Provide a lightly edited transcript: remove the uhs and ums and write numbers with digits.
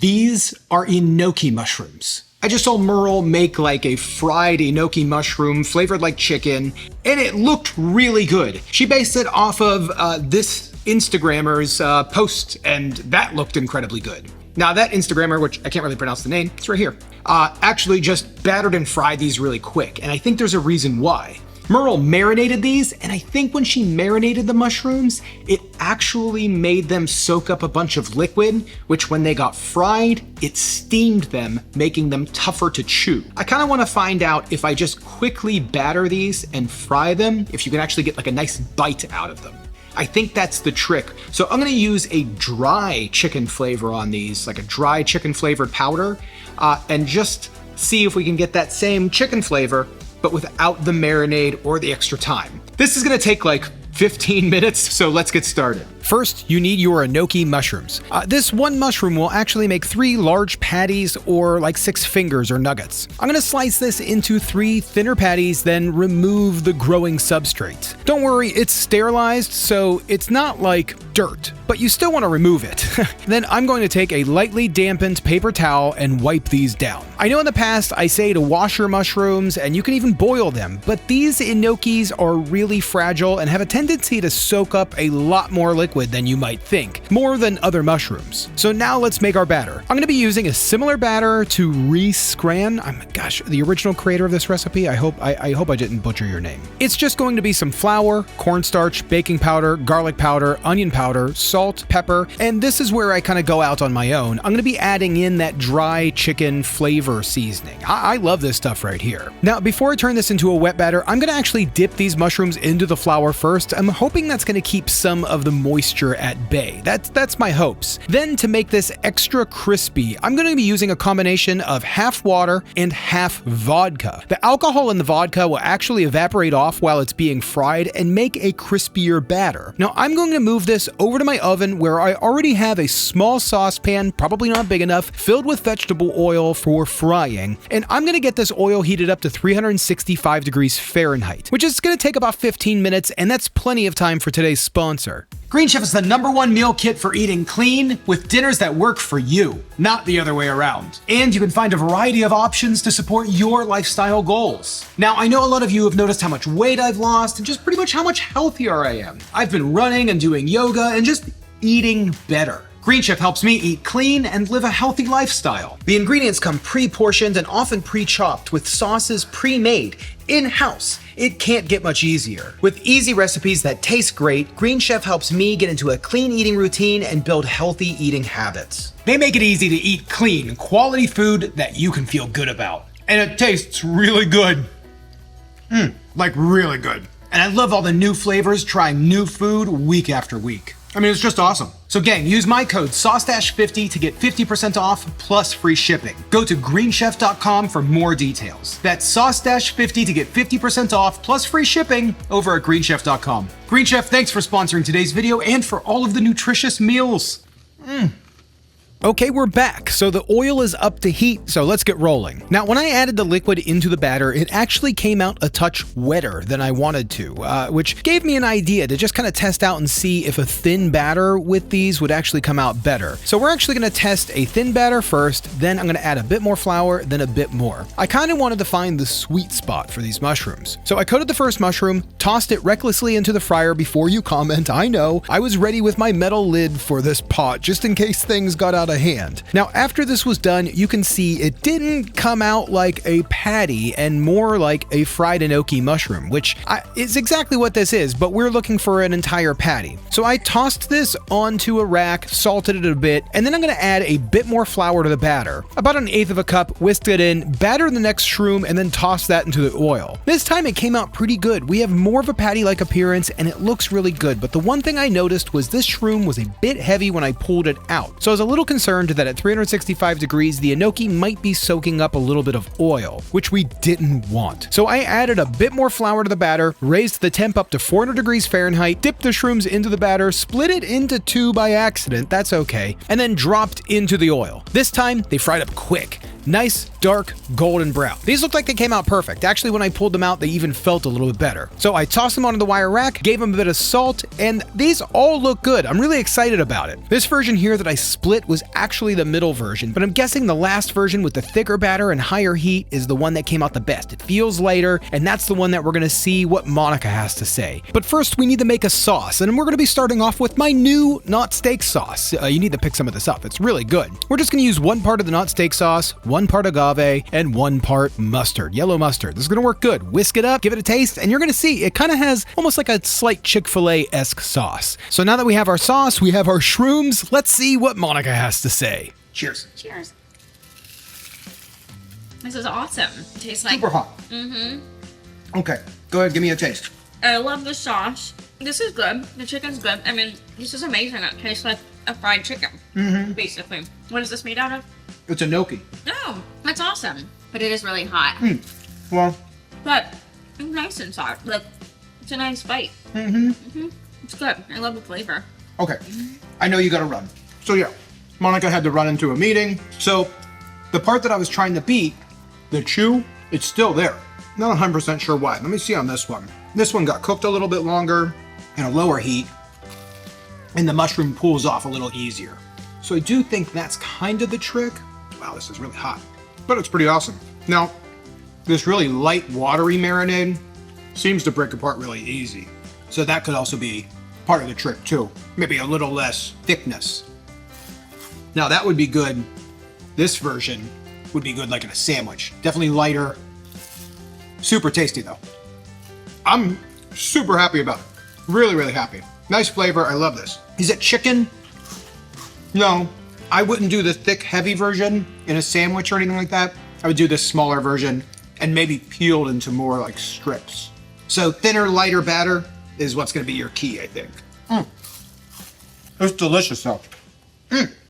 These are Enoki mushrooms. I just saw Merle make like a fried Enoki mushroom flavored like chicken, and it looked really good. She based it off of this Instagrammer's post, and that looked incredibly good. Now that Instagrammer, which I can't really pronounce the name, it's right here, actually just battered and fried these really quick, and I think there's a reason why. Merle marinated these, and I think when she marinated the mushrooms, it actually made them soak up a bunch of liquid, which when they got fried, it steamed them, making them tougher to chew. I kind of want to find out if I just quickly batter these and fry them, if you can actually get like a nice bite out of them. I think that's the trick. So I'm gonna use a dry chicken flavor on these, like a dry chicken flavored powder, and just see if we can get that same chicken flavor but without the marinade or the extra time. This is gonna take like 15 minutes, so let's get started. First, you need your Enoki mushrooms. This one mushroom will actually make 3 large patties or like 6 fingers or nuggets. I'm gonna slice this into 3 thinner patties, then remove the growing substrate. Don't worry, it's sterilized, so it's not like dirt, but you still wanna remove it. Then I'm going to take a lightly dampened paper towel and wipe these down. I know in the past I say to wash your mushrooms and you can even boil them, but these Enokis are really fragile and have a tendency to soak up a lot more liquid than you might think, more than other mushrooms. So now let's make our batter. I'm going to be using a similar batter to Reese Gran. Gosh, the original creator of this recipe. I hope I didn't butcher your name. It's just going to be some flour, cornstarch, baking powder, garlic powder, onion powder, salt, pepper, and this is where I kind of go out on my own. I'm going to be adding in that dry chicken flavor seasoning. I love this stuff right here. Now, before I turn this into a wet batter, I'm going to actually dip these mushrooms into the flour first. I'm hoping that's going to keep some of the moisture at bay. That's my hopes. Then to make this extra crispy, I'm going to be using a combination of half water and half vodka. The alcohol in the vodka will actually evaporate off while it's being fried and make a crispier batter. Now I'm going to move this over to my oven where I already have a small saucepan, probably not big enough, filled with vegetable oil for frying, and I'm going to get this oil heated up to 365 degrees Fahrenheit, which is going to take about 15 minutes, and that's plenty of time for today's sponsor. Green Chef is the #1 meal kit for eating clean with dinners that work for you, not the other way around. And you can find a variety of options to support your lifestyle goals. Now, I know a lot of you have noticed how much weight I've lost and just pretty much how much healthier I am. I've been running and doing yoga and just eating better. Green Chef helps me eat clean and live a healthy lifestyle. The ingredients come pre-portioned and often pre-chopped with sauces pre-made in-house. It can't get much easier. With easy recipes that taste great, Green Chef helps me get into a clean eating routine and build healthy eating habits. They make it easy to eat clean, quality food that you can feel good about. And it tastes really good. Like really good. And I love all the new flavors, trying new food week after week. I mean, it's just awesome. So gang, use my code Saucestache50 to get 50% off plus free shipping. Go to greenchef.com for more details. That's Saucestache50 to get 50% off plus free shipping over at greenchef.com. Green Chef, thanks for sponsoring today's video and for all of the nutritious meals. Okay, we're back. So the oil is up to heat, so let's get rolling. Now, when I added the liquid into the batter, it actually came out a touch wetter than I wanted to, which gave me an idea to just kind of test out and see if a thin batter with these would actually come out better. So we're actually going to test a thin batter first, then I'm going to add a bit more flour, then a bit more. I kind of wanted to find the sweet spot for these mushrooms. So I coated the first mushroom, tossed it recklessly into the fryer before you comment. I know, I was ready with my metal lid for this pot just in case things got out of hand. Now, after this was done, you can see it didn't come out like a patty and more like a fried Enoki mushroom, which is exactly what this is, but we're looking for an entire patty. So I tossed this onto a rack, salted it a bit, and then I'm going to add a bit more flour to the batter. About 1/8 of a cup, whisked it in, battered the next shroom, and then tossed that into the oil. This time it came out pretty good. We have more of a patty-like appearance, and it looks really good, but the one thing I noticed was this shroom was a bit heavy when I pulled it out. So I was a little concerned that at 365 degrees, the Enoki might be soaking up a little bit of oil, which we didn't want. So I added a bit more flour to the batter, raised the temp up to 400 degrees Fahrenheit, dipped the shrooms into the batter, split it into 2 by accident, that's okay, and then dropped into the oil. This time, they fried up quick. Nice, dark, golden brown. These look like they came out perfect. Actually, when I pulled them out, they even felt a little bit better. So I tossed them onto the wire rack, gave them a bit of salt, and these all look good. I'm really excited about it. This version here that I split was actually the middle version, but I'm guessing the last version with the thicker batter and higher heat is the one that came out the best. It feels lighter, and that's the one that we're gonna see what Monica has to say. But first, we need to make a sauce, and we're gonna be starting off with my new not steak sauce. You need to pick some of this up. It's really good. We're just gonna use 1 part of the not steak sauce, 1 part agave, and 1 part mustard, yellow mustard. This is gonna work good. Whisk it up, give it a taste, and you're gonna see it kind of has almost like a slight Chick-fil-A-esque sauce. So now that we have our sauce, we have our shrooms. Let's see what Monica has to say. Cheers. Cheers. This is awesome. It tastes like Super hot. Okay, go ahead, give me a taste. I love the sauce. This is good. The chicken's good. I mean, this is amazing. It tastes like a fried chicken, basically. What is this made out of? It's enoki. Oh, that's awesome. But it is really hot. Well, But it's nice and soft. Like, it's a nice bite. It's good. I love the flavor. okay. I know you gotta run. So yeah, Monica had to run into a meeting. So the part that I was trying to beat, the chew, it's still there. Not 100% sure why. Let me see on this one. This one got cooked a little bit longer in a lower heat, and the mushroom pulls off a little easier. So I do think that's kind of the trick. Wow, this is really hot, but it's pretty awesome. Now, this really light, watery marinade seems to break apart really easy. So that could also be part of the trick too. Maybe a little less thickness. Now that would be good. This version would be good like in a sandwich. Definitely lighter. Super tasty though. I'm super happy about it. Really, really happy. Nice flavor. I love this. Is it chicken? No, I wouldn't do the thick, heavy version in a sandwich or anything like that. I would do this smaller version and maybe peeled into more like strips. So thinner, lighter batter is what's going to be your key, I think. It's delicious though.